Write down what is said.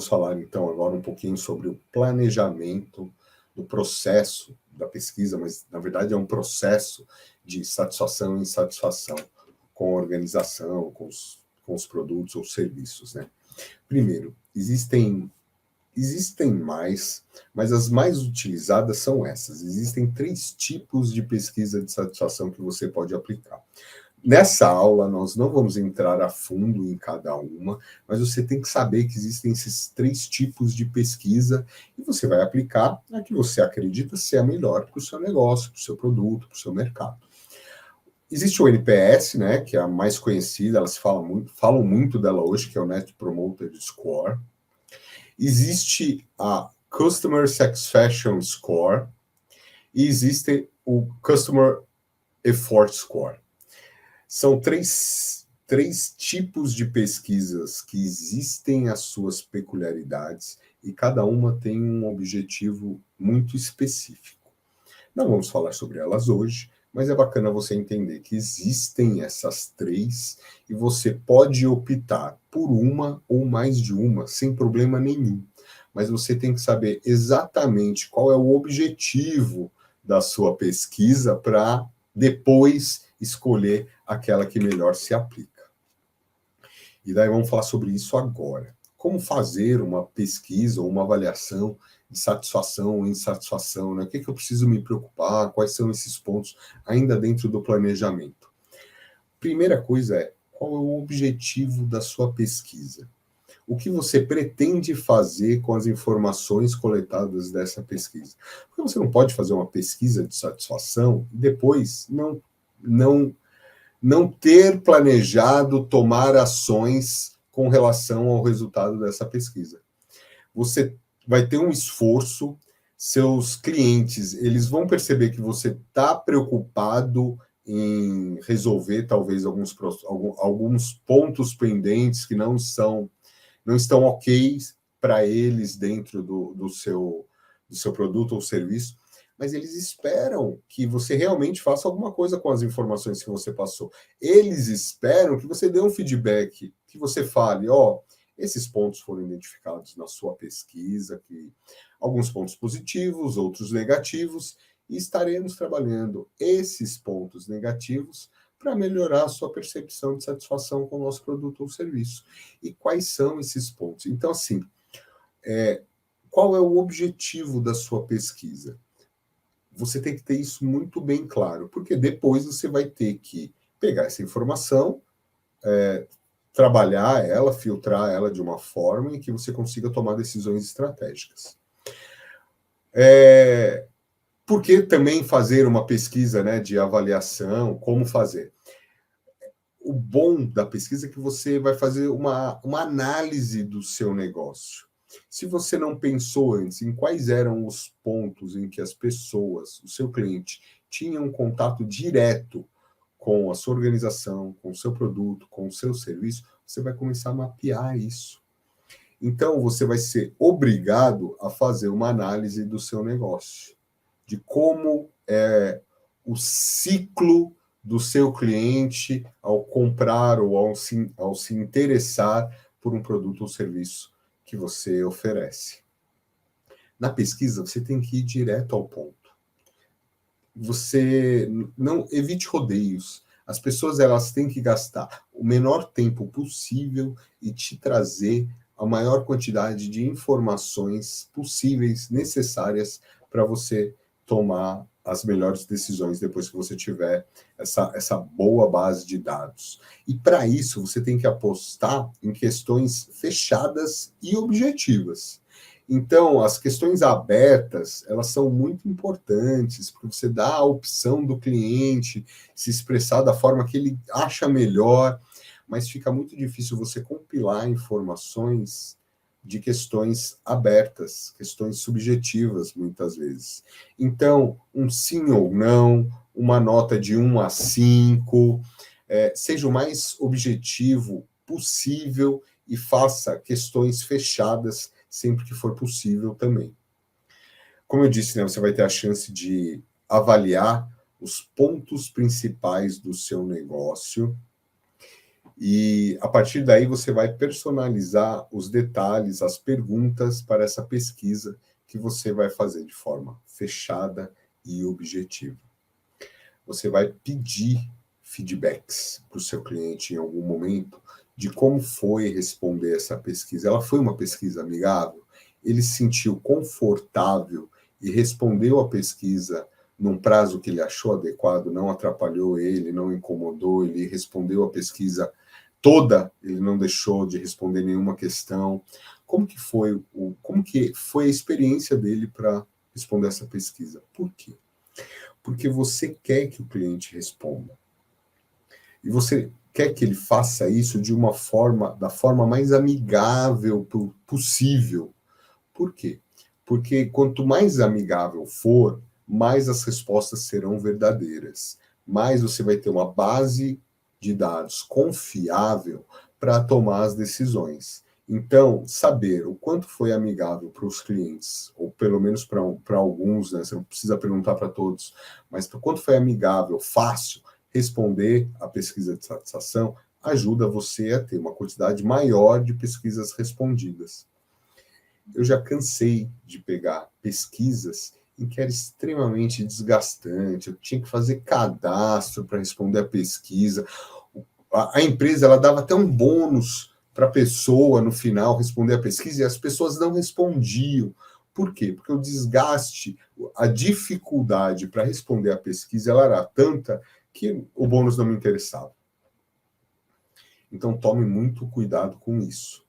Vamos falar, então, agora um pouquinho sobre o planejamento do processo da pesquisa, mas, na verdade, é um processo de satisfação e insatisfação com a organização, com os produtos ou serviços, né? Primeiro, existem mais, mas as mais utilizadas são essas. Existem 3 tipos de pesquisa de satisfação que você pode aplicar. Nessa aula, nós não vamos entrar a fundo em cada uma, mas você tem que saber que existem esses 3 tipos de pesquisa e você vai aplicar a que você acredita ser a melhor para o seu negócio, para o seu produto, para o seu mercado. Existe o NPS, né, que é a mais conhecida, elas falam muito dela hoje, que é o Net Promoter Score. Existe a Customer Satisfaction Score e existe o Customer Effort Score. São três tipos de pesquisas que existem as suas peculiaridades e cada uma tem um objetivo muito específico. Não vamos falar sobre elas hoje, mas é bacana você entender que existem essas 3 e você pode optar por uma ou mais de uma, sem problema nenhum. Mas você tem que saber exatamente qual é o objetivo da sua pesquisa para depois escolher aquela que melhor se aplica. E daí vamos falar sobre isso agora. Como fazer uma pesquisa ou uma avaliação de satisfação ou insatisfação, né? O que eu preciso me preocupar, quais são esses pontos ainda dentro do planejamento. Primeira coisa é, qual é o objetivo da sua pesquisa? O que você pretende fazer com as informações coletadas dessa pesquisa? Porque você não pode fazer uma pesquisa de satisfação e depois não ter planejado tomar ações com relação ao resultado dessa pesquisa. Você vai ter um esforço, seus clientes, eles vão perceber que você está preocupado em resolver talvez alguns pontos pendentes que não estão ok para eles dentro do seu produto ou serviço, mas eles esperam que você realmente faça alguma coisa com as informações que você passou. Eles esperam que você dê um feedback, que você fale, esses pontos foram identificados na sua pesquisa, que alguns pontos positivos, outros negativos, e estaremos trabalhando esses pontos negativos para melhorar a sua percepção de satisfação com o nosso produto ou serviço. E quais são esses pontos? Então, assim, qual é o objetivo da sua pesquisa? Você tem que ter isso muito bem claro, porque depois você vai ter que pegar essa informação, trabalhar ela, filtrar ela de uma forma em que você consiga tomar decisões estratégicas. Por que também fazer uma pesquisa, né, de avaliação? Como fazer? O bom da pesquisa é que você vai fazer uma análise do seu negócio. Se você não pensou antes em quais eram os pontos em que as pessoas, o seu cliente, tinham contato direto com a sua organização, com o seu produto, com o seu serviço, você vai começar a mapear isso. Então, você vai ser obrigado a fazer uma análise do seu negócio, de como é o ciclo do seu cliente ao comprar ou ao se interessar por um produto ou serviço que você oferece. Na pesquisa, você tem que ir direto ao ponto. Você não evite rodeios. As pessoas elas têm que gastar o menor tempo possível e te trazer a maior quantidade de informações possíveis, necessárias para você tomar as melhores decisões depois que você tiver essa boa base de dados. E para isso, você tem que apostar em questões fechadas e objetivas. Então, as questões abertas, elas são muito importantes, porque você dá a opção do cliente se expressar da forma que ele acha melhor, mas fica muito difícil você compilar informações de questões abertas, questões subjetivas, muitas vezes. Então, um sim ou não, uma nota de 1 a 5, seja o mais objetivo possível e faça questões fechadas sempre que for possível também. Como eu disse, né, você vai ter a chance de avaliar os pontos principais do seu negócio E a partir daí você vai personalizar os detalhes, as perguntas para essa pesquisa que você vai fazer de forma fechada e objetiva. Você vai pedir feedbacks para o seu cliente em algum momento de como foi responder essa pesquisa. Ela foi uma pesquisa amigável? Ele se sentiu confortável e respondeu a pesquisa num prazo que ele achou adequado, não atrapalhou ele, não incomodou, ele respondeu a pesquisa toda, ele não deixou de responder nenhuma questão. Como que foi a experiência dele para responder essa pesquisa? Por quê? Porque você quer que o cliente responda. E você quer que ele faça isso da forma mais amigável possível. Por quê? Porque quanto mais amigável for, mais as respostas serão verdadeiras. Mais você vai ter uma base de dados confiável para tomar as decisões. Então, saber o quanto foi amigável para os clientes, ou pelo menos para alguns, né? Você não precisa perguntar para todos, mas para quanto foi amigável, fácil responder a pesquisa de satisfação, ajuda você a ter uma quantidade maior de pesquisas respondidas. Eu já cansei de pegar pesquisas em que era extremamente desgastante, eu tinha que fazer cadastro para responder a pesquisa. A empresa ela dava até um bônus para a pessoa no final responder a pesquisa e as pessoas não respondiam. Por quê? Porque o desgaste, a dificuldade para responder a pesquisa ela era tanta que o bônus não me interessava. Então tome muito cuidado com isso.